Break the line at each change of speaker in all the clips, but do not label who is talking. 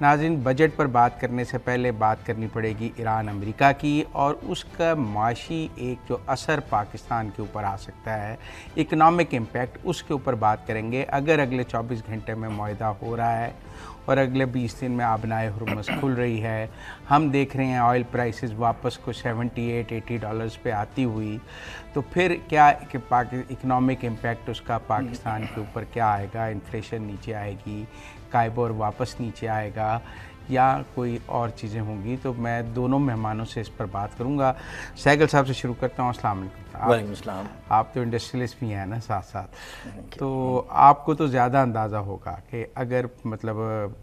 ناظرین، بجٹ پر بات کرنے سے پہلے بات کرنی پڑے گی ایران امریکہ کی، اور اس کا معاشی ایک جو اثر پاکستان کے اوپر آ سکتا ہے، اکنامک امپیکٹ، اس کے اوپر بات کریں گے۔ اگر اگلے 24 گھنٹے میں معاہدہ ہو رہا ہے اور اگلے 20 دن میں آبنائے ہرمز کھل رہی ہے، ہم دیکھ رہے ہیں آئل پرائسز واپس کو $78-80 پہ آتی ہوئی، تو پھر کیا کہ اکنامک امپیکٹ اس کا پاکستان کے اوپر کیا آئے گا؟ انفلیشن نیچے آئے گی، کائبور واپس نیچے آئے گا، یا کوئی اور چیزیں ہوں گی؟ تو میں دونوں مہمانوں سے اس پر بات کروں گا۔ سہگل صاحب سے شروع کرتا ہوں۔ السلام علیکم۔
وعلیکم السلام۔
آپ تو انڈسٹریلسٹ بھی ہیں نا ساتھ ساتھ، تو آپ کو تو زیادہ اندازہ ہوگا کہ اگر مطلب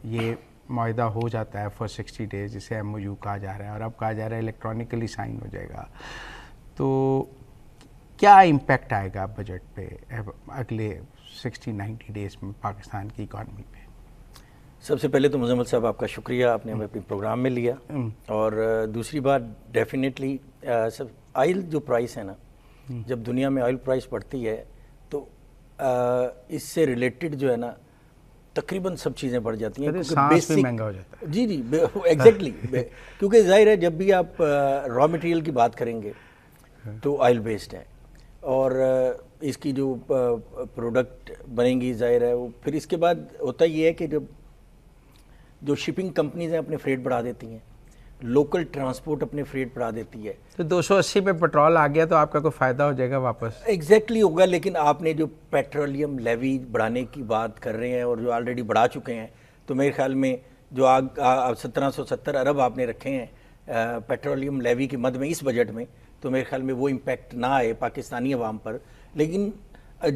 یہ معاہدہ ہو جاتا ہے فار 60 days، جسے MOU کہا جا رہا ہے، اور اب کہا جا رہا ہے الیکٹرانکلی سائن ہو جائے گا، تو کیا امپیکٹ آئے گا بجٹ پہ اگلے 60-90 days میں پاکستان کی اکانومی پہ؟
سب سے پہلے تو مزمل صاحب آپ کا شکریہ، آپ نے ہمیں اپنے پروگرام میں لیا، اور دوسری بات ڈیفینیٹلی آئل جو پرائس ہے نا، جب دنیا میں آئل پرائس بڑھتی ہے تو اس سے ریلیٹڈ جو ہے نا تقریباً سب چیزیں بڑھ جاتی ہیں،
سانس بھی مہنگا ہو جاتا ہے۔
جی ایگزیکٹلی، کیونکہ ظاہر ہے جب بھی آپ را مٹیریل کی بات کریں گے تو آئل بیسڈ ہے، اور اس کی جو پروڈکٹ بنیں گی ظاہر ہے وہ پھر اس کے بعد ہوتا یہ ہے کہ جو شپنگ کمپنیز ہیں اپنے فریٹ بڑھا دیتی ہیں، لوکل ٹرانسپورٹ اپنے فریٹ بڑھا دیتی ہے،
تو 280 پہ پیٹرول آ گیا تو آپ کا کوئی فائدہ ہو جائے گا واپس؟
ایگزیکٹلی ہوگا، لیکن آپ نے جو پیٹرولیم لیوی بڑھانے کی بات کر رہے ہیں اور جو آلریڈی بڑھا چکے ہیں، تو میرے خیال میں جو 1770 ارب آپ نے رکھے ہیں پیٹرولیم لیوی کی مد میں اس بجٹ میں، تو میرے خیال میں وہ امپیکٹ نہ آئے پاکستانی عوام پر۔ لیکن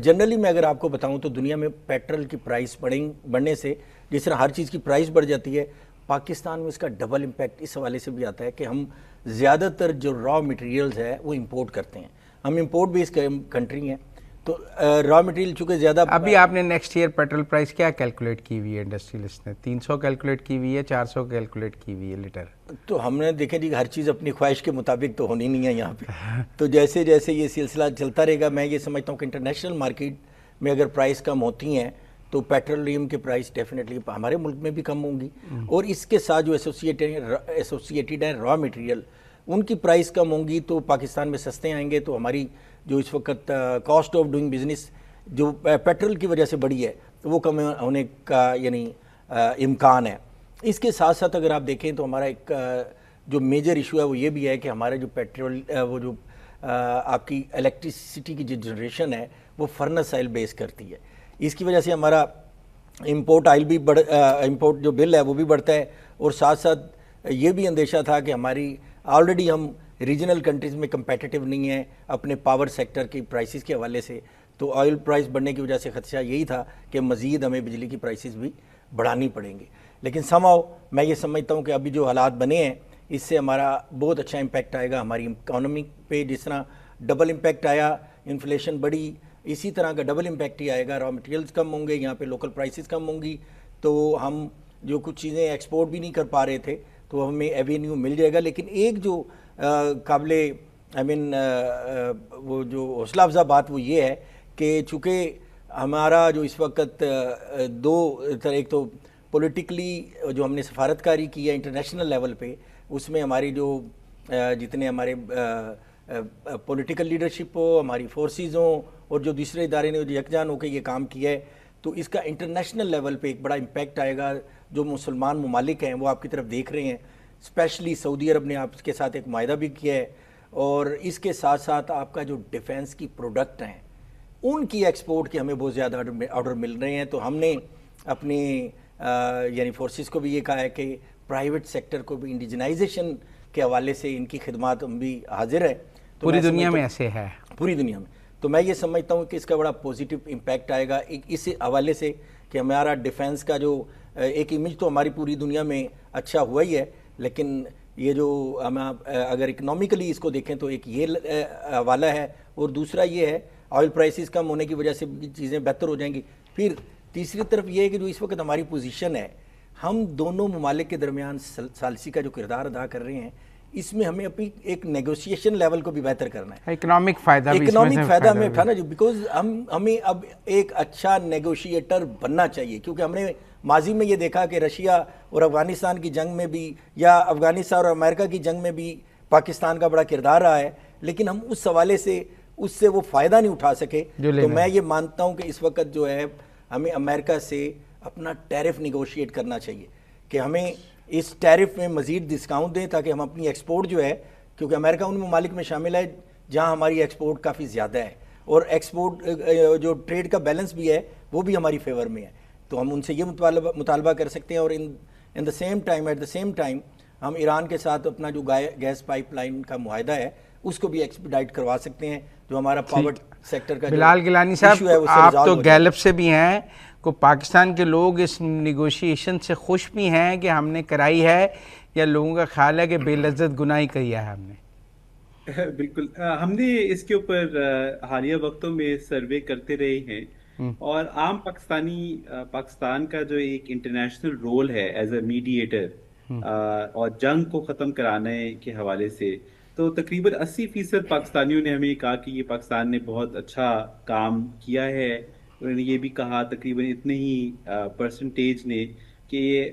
جنرلی میں اگر آپ کو بتاؤں تو دنیا میں پیٹرول کی پرائس بڑھنے سے جس طرح ہر چیز کی پرائس بڑھ جاتی ہے، پاکستان میں اس کا ڈبل امپیکٹ اس حوالے سے بھی آتا ہے کہ ہم زیادہ تر جو را مٹیریلز ہے وہ امپورٹ کرتے ہیں، ہم امپورٹ بیس کنٹری ہیں، تو را مٹیریل چونکہ زیادہ
ابھی آپ نے نیکسٹ ایئر پیٹرول پرائس کیا کیلکولیٹ کی ہوئی ہے انڈسٹریلسٹ نے؟ 300 کیلکولیٹ کی ہوئی ہے، 400 کیلکولیٹ کی ہوئی ہے لیٹر؟
تو ہم نے دیکھیں جی ہر چیز اپنی خواہش کے مطابق تو ہونی نہیں ہے یہاں پہ، تو جیسے جیسے یہ سلسلہ چلتا رہے گا، میں یہ سمجھتا ہوں کہ انٹرنیشنل مارکیٹ میں اگر پرائس کم ہوتی ہیں تو پیٹرولیم کے پرائس ڈیفینیٹلی ہمارے ملک میں بھی کم ہوں گی، اور اس کے ساتھ جو ایسوسیٹیڈ ہیں را مٹیریل، ان کی پرائس کم ہوں گی تو پاکستان میں سستے آئیں گے، تو ہماری جو اس وقت کاسٹ آف ڈوئنگ بزنس جو پیٹرول کی وجہ سے بڑھی ہے وہ کم ہونے کا یعنی امکان ہے۔ اس کے ساتھ ساتھ اگر آپ دیکھیں تو ہمارا ایک جو میجر ایشو ہے وہ یہ بھی ہے کہ ہمارے جو پیٹرول وہ جو آپ کی الیکٹریسٹی کی جو جنریشن ہے وہ فرنس آئل بیس کرتی ہے، اس کی وجہ سے ہمارا امپورٹ آئل بھی امپورٹ جو بل ہے وہ بھی بڑھتا ہے، اور ساتھ ساتھ یہ بھی اندیشہ تھا کہ ہماری آلریڈی ہم ریجنل کنٹریز میں کمپیٹیٹیو نہیں ہیں اپنے پاور سیکٹر کی پرائسز کے حوالے سے، تو آئل پرائس بڑھنے کی وجہ سے خدشہ یہی تھا کہ مزید ہمیں بجلی کی پرائسز بھی بڑھانی پڑیں گے۔ لیکن somehow میں یہ سمجھتا ہوں کہ ابھی جو حالات بنے ہیں اس سے ہمارا بہت اچھا امپیکٹ آئے گا ہماری اکانومی پہ، جس طرح ڈبل امپیکٹ آیا، انفلیشن بڑھی، اسی طرح کا ڈبل امپیکٹ ہی آئے گا، را مٹیریلز کم ہوں گے، یہاں پہ لوکل پرائسز کم ہوں گی، تو ہم جو کچھ چیزیں ایکسپورٹ بھی نہیں کر پا رہے تھے تو ہمیں ایوینیو مل جائے گا۔ لیکن ایک جو قابل وہ جو حوصلہ افزا بات وہ یہ ہے کہ چونکہ ہمارا جو اس وقت دو طرح، ایک تو پولیٹیکلی جو ہم نے سفارتکاری کی ہے انٹرنیشنل لیول پہ، اس میں ہماری جو جتنے ہمارے پولیٹیکل لیڈرشپ ہو، ہماری فورسز ہوں، اور جو دوسرے ادارے نے جو یکجان ہو کے یہ کام کیا ہے، تو اس کا انٹرنیشنل لیول پہ ایک بڑا امپیکٹ آئے گا۔ جو مسلمان ممالک ہیں وہ آپ کی طرف دیکھ رہے ہیں، اسپیشلی سعودی عرب نے آپ کے ساتھ ایک معاہدہ بھی کیا ہے، اور اس کے ساتھ ساتھ آپ کا جو ڈیفینس کی پروڈکٹ ہیں ان کی ایکسپورٹ کے ہمیں بہت زیادہ آرڈر مل رہے ہیں، تو ہم نے اپنے یعنی فورسز کو بھی یہ کہا ہے کہ پرائیویٹ سیکٹر کو بھی انڈیجنائزیشن کے حوالے سے ان کی خدمات ہم بھی حاضر ہیں،
پوری دنیا میں ایسے ہے،
پوری دنیا میں، تو میں یہ سمجھتا ہوں کہ اس کا بڑا پوزیٹیو امپیکٹ آئے گا اس حوالے سے کہ ہمارا ڈیفینس کا جو ایک امیج تو ہماری پوری دنیا میں اچھا ہوا ہی ہے، لیکن یہ جو ہم اگر اکنامیکلی اس کو دیکھیں تو ایک یہ حوالہ ہے، اور دوسرا یہ ہے آئل پرائسز کم ہونے کی وجہ سے چیزیں بہتر ہو جائیں گی۔ پھر تیسری طرف یہ ہے کہ جو اس وقت ہماری پوزیشن ہے، ہم دونوں ممالک کے درمیان ثالثی کا جو کردار ادا کر رہے ہیں، اس میں ہمیں اپنی ایک نیگوشیشن لیول کو بھی بہتر کرنا ہے،
اکنامک فائدہ بھی،
اکنامک فائدہ ہمیں اٹھانا جو بیکاز ہمیں اب ایک اچھا نیگوشیٹر بننا چاہیے، کیونکہ ہم نے ماضی میں یہ دیکھا کہ رشیا اور افغانستان کی جنگ میں بھی یا افغانستان اور امریکہ کی جنگ میں بھی پاکستان کا بڑا کردار رہا ہے، لیکن ہم اس حوالے سے اس سے وہ فائدہ نہیں اٹھا سکے. تو میں یہ مانتا ہوں کہ اس وقت جو ہے ہمیں امریکہ سے اپنا ٹیرف نیگوشیٹ کرنا چاہیے کہ ہمیں اس ٹیرف میں مزید ڈسکاؤنٹ دیں تاکہ ہم اپنی ایکسپورٹ جو ہے، کیونکہ امریکہ ان ممالک میں شامل ہے جہاں ہماری ایکسپورٹ کافی زیادہ ہے اور ایکسپورٹ جو ٹریڈ کا بیلنس بھی ہے وہ بھی ہماری فیور میں ہے. تو ہم ان سے یہ مطالبہ کر سکتے ہیں، اور in the same time at the same time ہم ایران کے ساتھ اپنا جو گیس پائپ لائن کا معاہدہ ہے اس کو بھی ایکسپیڈائٹ کروا سکتے ہیں، جو ہمارا پاور سیکٹر کا
بلال گیلانی صاحب، آپ تو گیلپ سے بھی ہیں، کو پاکستان کے لوگ اس نیگوشیشن سے خوش بھی ہیں کہ ہم نے کرائی ہے، یا لوگوں کا خیال ہے کہ بے لذت گناہی کری ہے ہم نے؟
بالکل، ہم نے اس کے اوپر حالیہ وقتوں میں سروے کرتے رہے ہیں، اور عام پاکستان کا جو ایک انٹرنیشنل رول ہے ایز اے میڈیٹر اور جنگ کو ختم کرانے کے حوالے سے، تو تقریباً 80% پاکستانیوں نے ہمیں کہا کہ یہ پاکستان نے بہت اچھا کام کیا ہے. انہوں نے یہ بھی کہا تقریباً اتنے ہی پرسنٹیج نے کہ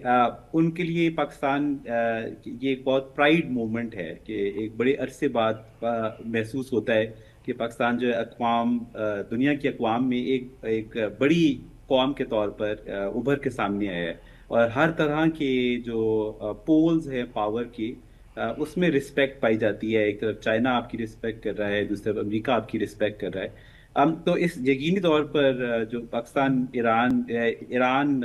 ان کے لیے پاکستان یہ ایک بہت پرائیڈ مومنٹ ہے کہ ایک بڑے عرصے بعد محسوس ہوتا ہے کہ پاکستان جو ہے دنیا کی اقوام میں ایک بڑی قوم کے طور پر ابھر کے سامنے آیا ہے، اور ہر طرح کے جو پولز ہیں پاور کی اس میں رسپیکٹ پائی جاتی ہے. ایک طرف چائنا آپ کی رسپیکٹ کر رہا ہے، دوسری طرف امریکہ آپ کی رسپیکٹ کر رہا ہے. تو اس یقینی طور پر جو پاکستان ایران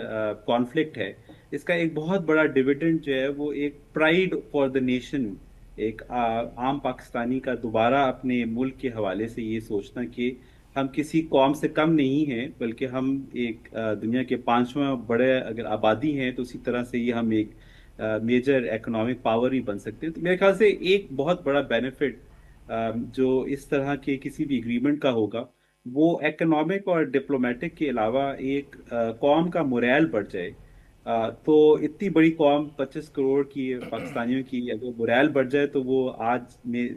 کانفلکٹ ہے، اس کا ایک بہت بڑا ڈیویڈنڈ جو ہے وہ ایک پرائیڈ فار دا نیشن، ایک عام پاکستانی کا دوبارہ اپنے ملک کے حوالے سے یہ سوچنا کہ ہم کسی قوم سے کم نہیں ہیں، بلکہ ہم ایک دنیا کے 5واں بڑے اگر آبادی ہیں تو اسی طرح سے یہ ہم ایک میجر اکنامک پاور ہی بن سکتے ہیں. تو میرے خیال سے ایک بہت بڑا بینیفٹ جو اس طرح کے کسی بھی ایگریمنٹ کا ہوگا وہ اکنامک اور ڈپلومیٹک کے علاوہ ایک قوم کا موریل بڑھ جائے. تو اتنی بڑی قوم 25 کروڑ کی پاکستانیوں کی اگر موریل بڑھ جائے تو وہ آج میں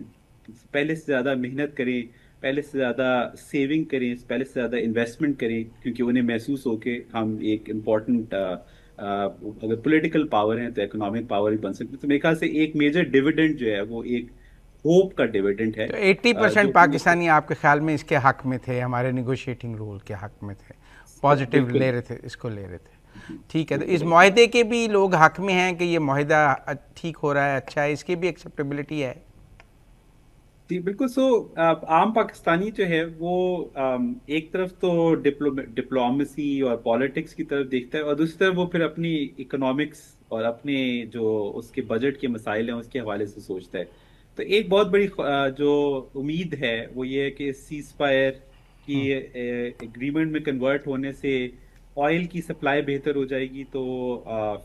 پہلے سے زیادہ محنت کریں، پہلے سے زیادہ سیونگ کریں، پہلے سے زیادہ انویسٹمنٹ کریں، کیونکہ انہیں محسوس ہو کہ ہم ایک امپورٹنٹ اگر پولیٹیکل پاور ہیں تو اکنامک پاور بھی بن سکتے. تو میرے خیال سے ایک میجر ڈیویڈنڈ جو ہے وہ ایک ہوپ کا ڈیویڈنڈ ہے.
تو 80% پاکستانی آپ کے خیال میں اس کے حق میں تھے، ہمارے نیگوشیٹنگ رول کے حق میں تھے، پازیٹیو لے رہے تھے، اس کو لے رہے تھے. ٹھیک ہے، تو اس معاہدے کے بھی لوگ حق میں ہیں کہ یہ معاہدہ ٹھیک ہو رہا ہے، اچھا ہے، اس کی بھی ایکسیپٹیبلٹی ہے؟
جی بالکل. عام پاکستانی جو ہے وہ ایک طرف تو ڈپلومیسی اور پالیٹکس کی طرف دیکھتا ہے، اور دوسری طرف وہ پھر اپنی اکنامکس اور اپنے جو اس کے بجٹ کے مسائل ہیں اس کے حوالے سے سوچتا ہے. تو ایک بہت بڑی جو امید ہے وہ یہ ہے کہ سیز فائر کی ایگریمنٹ میں کنورٹ ہونے سے آئل کی سپلائی بہتر ہو جائے گی، تو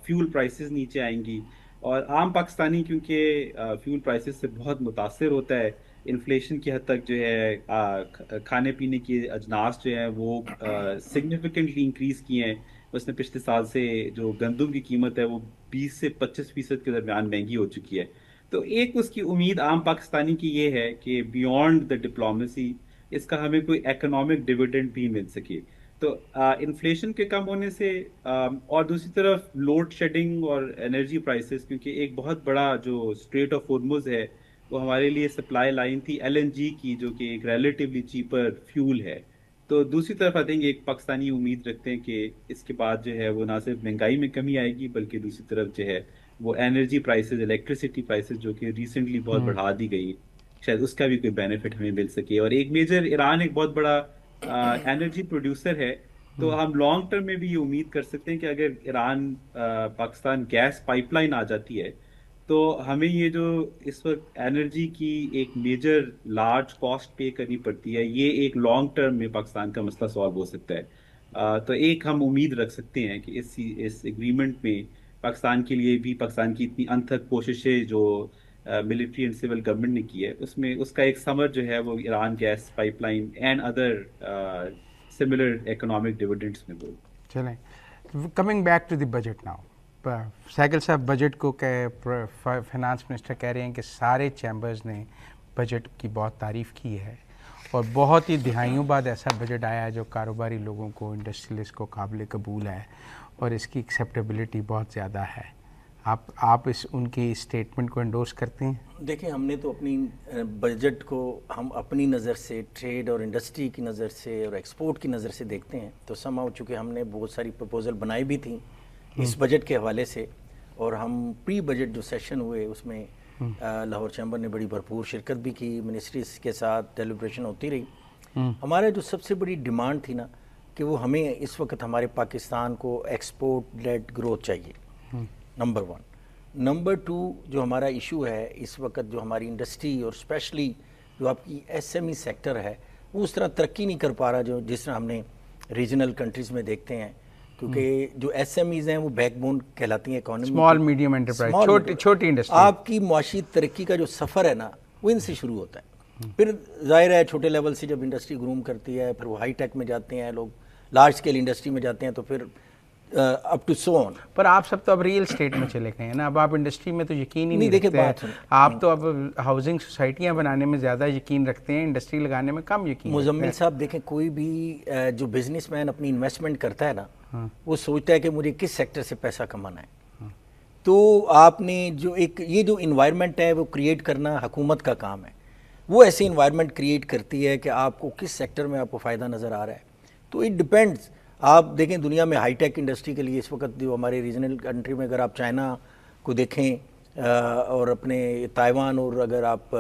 فیول پرائسز نیچے آئیں گی. اور عام پاکستانی کیونکہ فیول پرائسز سے بہت متاثر ہوتا ہے، انفلیشن کی حد تک جو ہے کھانے پینے کی اجناس جو ہیں وہ سگنیفیکنٹلی انکریز کی ہیں. اس نے پچھلے سال سے جو گندم کی قیمت ہے وہ 20 سے 25% کے درمیان مہنگی ہو چکی ہے. تو ایک اس کی امید عام پاکستانی کی یہ ہے کہ بیونڈ دا ڈپلومیسی اس کا ہمیں کوئی اکنامک ڈیویڈنڈ بھی مل سکے. تو انفلیشن کے کم ہونے سے اور دوسری طرف لوڈ شیڈنگ اور انرجی پرائسز، کیونکہ ایک بہت بڑا جو اسٹریٹ آف ہارمز ہے وہ ہمارے لیے سپلائی لائن تھی LNG کی، جو کہ ایک ریلیٹیولی چیپر فیول ہے. تو دوسری طرف آتے ہیں ایک پاکستانی امید رکھتے ہیں کہ اس کے بعد جو ہے وہ نہ صرف مہنگائی میں کمی آئے گی بلکہ دوسری طرف جو ہے وہ انرجی پرائسز، الیکٹریسٹی پرائسز جو کہ ریسنٹلی بہت بڑھا دی گئی، شاید اس کا بھی کوئی بینیفٹ ہمیں مل سکے. اور ایک میجر ایران ایک بہت بڑا انرجی پروڈیوسر ہے، تو ہم لانگ ٹرم میں بھی یہ امید کر سکتے ہیں کہ اگر Iran Pakistan gas pipeline آ جاتی ہے تو ہمیں یہ جو اس وقت انرجی کی ایک میجر لارج کاسٹ پے کرنی پڑتی ہے، یہ ایک لانگ ٹرم میں پاکستان کا مسئلہ سالو ہو سکتا ہے. تو ایک ہم امید رکھ سکتے ہیں کہ اس ایگریمنٹ میں پاکستان کے لیے بھی پاکستان کی اتنی انتھک کوششیں جو ملٹری اینڈ سول گورنمنٹ نے کی ہے اس میں اس کا ایک ثمر جو ہے وہ Iran gas pipeline and other similar economic dividends میں بول.
چلیں، coming back to the budget now, سائیکل صاحب بجٹ کو فائنانس منسٹر کہہ رہے ہیں کہ سارے چیمبرز نے بجٹ کی بہت تعریف کی ہے، اور بہت ہی دہائیوں بعد ایسا بجٹ آیا ہے جو کاروباری لوگوں کو، انڈسٹریلسٹ کو قابل قبول ہے. اور اس کی ایکسیپٹیبلٹی بہت زیادہ ہے. آپ ان کی اسٹیٹمنٹ کو انڈورس کرتے ہیں؟
دیکھیں ہم نے تو اپنی بجٹ کو ہم اپنی نظر سے ٹریڈ اور انڈسٹری کی نظر سے اور ایکسپورٹ کی نظر سے دیکھتے ہیں. تو سم ہاؤ چونکہ ہم نے بہت ساری پرپوزل بنائی بھی تھیں اس بجٹ کے حوالے سے، اور ہم پری بجٹ جو سیشن ہوئے اس میں لاہور چیمبر نے بڑی بھرپور شرکت بھی کی، منسٹریز کے ساتھ ڈیلیبریشن ہوتی رہی. ہمارا جو سب سے بڑی ڈیمانڈ تھی نا کہ وہ ہمیں اس وقت ہمارے پاکستان کو ایکسپورٹ لیڈ گروتھ چاہیے، نمبر 1. نمبر 2 جو ہمارا ایشو ہے اس وقت، جو ہماری انڈسٹری اور اسپیشلی جو آپ کی ایس ایم ای سیکٹر ہے وہ اس طرح ترقی نہیں کر پا رہا جس طرح ہم نے ریجنل کنٹریز میں دیکھتے ہیں. کیونکہ جو ایس ایم ایز ہیں وہ بیک بون کہلاتی ہیں اکانومی،
اسمال میڈیم انٹرپرائز، چھوٹی انڈسٹری.
آپ کی معاشی ترقی کا جو سفر ہے نا وہ ان سے شروع ہوتا ہے. پھر ظاہر ہے چھوٹے لیول سے جب انڈسٹری گروم کرتی ہے پھر وہ ہائی ٹیک میں جاتے ہیں لوگ، لارج اسکیل انڈسٹری میں جاتے ہیں، تو پھر اپ ٹو سو آن.
پر آپ سب تو اب ریئل اسٹیٹ میں چلے گئے ہیں نا، اب آپ انڈسٹری میں تو یقین ہی نہیں
دیکھیں
رکھتے ہیں. آپ تو اب ہاؤسنگ سوسائٹیاں بنانے میں زیادہ یقین رکھتے ہیں، انڈسٹری لگانے میں کم یقین.
مزمل صاحب دیکھیں کوئی بھی جو بزنس مین اپنی انویسٹمنٹ کرتا ہے نا وہ سوچتا ہے کہ مجھے کس سیکٹر سے پیسہ کمانا ہے. تو آپ نے جو یہ جو انوائرمنٹ ہے وہ کریٹ کرنا حکومت کا کام ہے. وہ ایسی انوائرمنٹ کریٹ کرتی ہے کہ آپ کو کس سیکٹر میں آپ کو فائدہ نظر آ رہا ہے. تو اٹ ڈپینڈز. آپ دیکھیں دنیا میں ہائی ٹیک انڈسٹری کے لیے اس وقت جو ہمارے ریجنل کنٹری میں، اگر آپ چائنا کو دیکھیں اور اپنے تائیوان، اور اگر آپ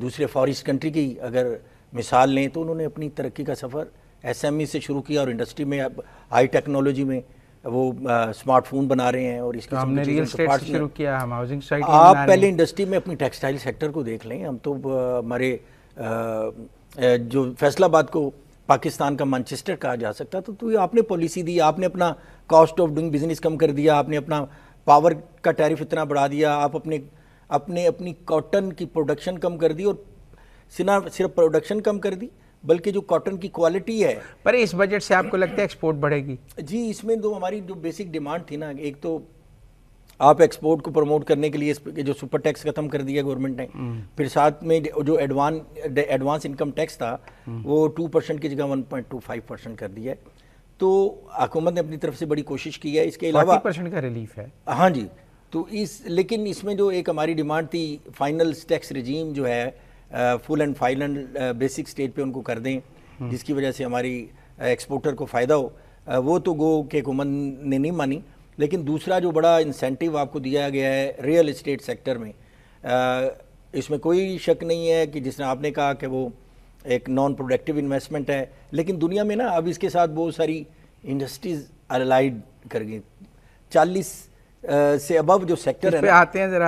دوسرے فارسٹ کنٹری کی اگر مثال لیں، تو انہوں نے اپنی ترقی کا سفر ایس ایم ای سے شروع کیا، اور انڈسٹری میں اب ہائی ٹیکنالوجی میں وہ اسمارٹ فون بنا رہے ہیں. اور اس
ہم نے ریئل اسٹیٹ سے شروع کیا، ہم ہاؤسنگ سوسائٹی.
آپ پہلے انڈسٹری میں اپنی ٹیکسٹائل سیکٹر کو دیکھ لیں. ہم تو ہمارے جو فیصل آباد کو پاکستان کا مانچسٹر کہا جا سکتا تو آپ نے پالیسی دی، آپ نے اپنا کاسٹ آف ڈوئنگ بزنس کم کر دیا، آپ نے اپنا پاور کا ٹیرف اتنا بڑھا دیا، آپ اپنی کاٹن کی پروڈکشن کم کر دی، اور صرف پروڈکشن کم کر دی بلکہ جو کاٹن کی کوالٹی ہے.
پر اس بجٹ سے آپ کو لگتا ہے ایکسپورٹ بڑھے گی؟
جی اس میں ہماری جو بیسک ڈیمانڈ تھی نا، ایک تو آپ ایکسپورٹ کو پروموٹ کرنے کے لیے جو سپر ٹیکس ختم کر دیا گورنمنٹ نے، پھر ساتھ میں جو ایڈوانس انکم ٹیکس تھا وہ 2% کی جگہ 1.25% کر دیا ہے. تو حکومت نے اپنی طرف سے بڑی کوشش کی ہے. اس کے علاوہ
40% کا ریلیف ہے.
ہاں جی. تو لیکن اس میں جو ایک ہماری ڈیمانڈ تھی فائنل ٹیکس رجیم جو ہے فل اینڈ فائنل بیسک سٹیج پہ ان کو کر دیں، جس کی وجہ سے ہماری ایکسپورٹر کو فائدہ ہو. وہ تو گو کہ حکومت نے نہیں مانی. لیکن دوسرا جو بڑا انسینٹیو آپ کو دیا گیا ہے ریئل اسٹیٹ سیکٹر میں، اس میں کوئی شک نہیں ہے کہ جس نے آپ نے کہا کہ وہ ایک نان پروڈکٹیو انویسٹمنٹ ہے، لیکن دنیا میں نا اب اس کے ساتھ بہت ساری انڈسٹریز الائڈ کر گئی. 40 سے ابو جو سیکٹر ہے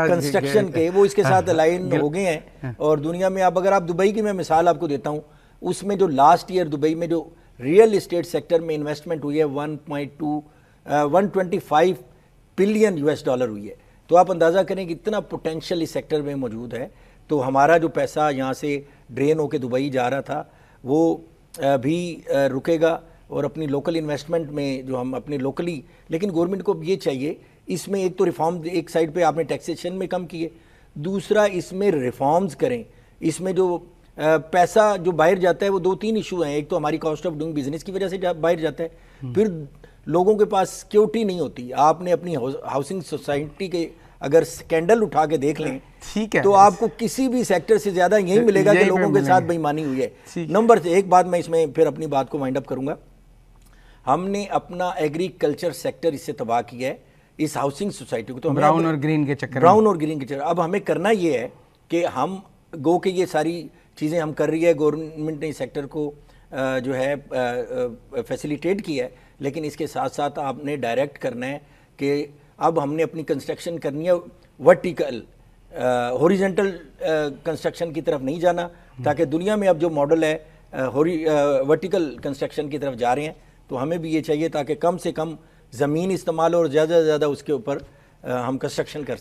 کنسٹرکشن کے، وہ اس کے ساتھ الائن ہو گئے ہیں. اور دنیا میں اب اگر آپ دبئی کی میں مثال آپ کو دیتا ہوں، اس میں جو لاسٹ ایئر دبئی میں جو ریئل اسٹیٹ سیکٹر میں انویسٹمنٹ ہوئی ہے 125 بلین $US ہوئی ہے. تو آپ اندازہ کریں کہ اتنا پوٹینشیل اس سیکٹر میں موجود ہے. تو ہمارا جو پیسہ یہاں سے ڈرین ہو کے دبئی جا رہا تھا وہ بھی رکے گا، اور اپنی لوکل انویسٹمنٹ میں جو ہم اپنے لوکلی، لیکن گورنمنٹ کو یہ چاہیے اس میں ایک تو ریفارم، ایک سائڈ پہ آپ نے ٹیکسیشن میں کم کیے، دوسرا اس میں ریفارمز کریں. اس میں جو پیسہ جو باہر جاتا ہے وہ 2-3 ایشو ہیں. ایک تو ہماری کاسٹ آف ڈوئنگ بزنس کی وجہ سے باہر جاتا ہے، پھر لوگوں کے پاس سیکیورٹی نہیں ہوتی. آپ نے اپنی ہاؤسنگ سوسائٹی کے اگر سکینڈل اٹھا کے دیکھ لیں تو آپ کو کسی بھی سیکٹر سے زیادہ یہی ملے گا کہ لوگوں کے ساتھ بے ایمانی ہوئی ہے. نمبر ایک بات میں اس میں پھر اپنی بات کو وائنڈ اپ کروں گا. ہم نے اپنا ایگریکلچر سیکٹر اس سے تباہ کیا ہے، اس ہاؤسنگ سوسائٹی کو. تو
براؤن اور گرین کے چکر،
براؤن اور گرین کے چکر. اب ہمیں کرنا یہ ہے کہ ہم گو کہ یہ ساری چیزیں ہم کر رہی ہے، گورنمنٹ نے اس سیکٹر کو جو ہے فیسیلیٹیٹ کیا ہے، لیکن اس کے ساتھ ساتھ آپ نے ڈائریکٹ کرنا ہے کہ اب ہم نے اپنی کنسٹرکشن کرنی ہے ورٹیکل، ہوریزنٹل کنسٹرکشن کی طرف نہیں جانا، تاکہ دنیا میں اب جو ماڈل ہے ورٹیکل کنسٹرکشن کی طرف جا رہے ہیں. تو ہمیں بھی یہ چاہیے تاکہ کم سے کم زمین استعمال ہو اور زیادہ سے زیادہ اس کے اوپر ہم کنسٹرکشن کر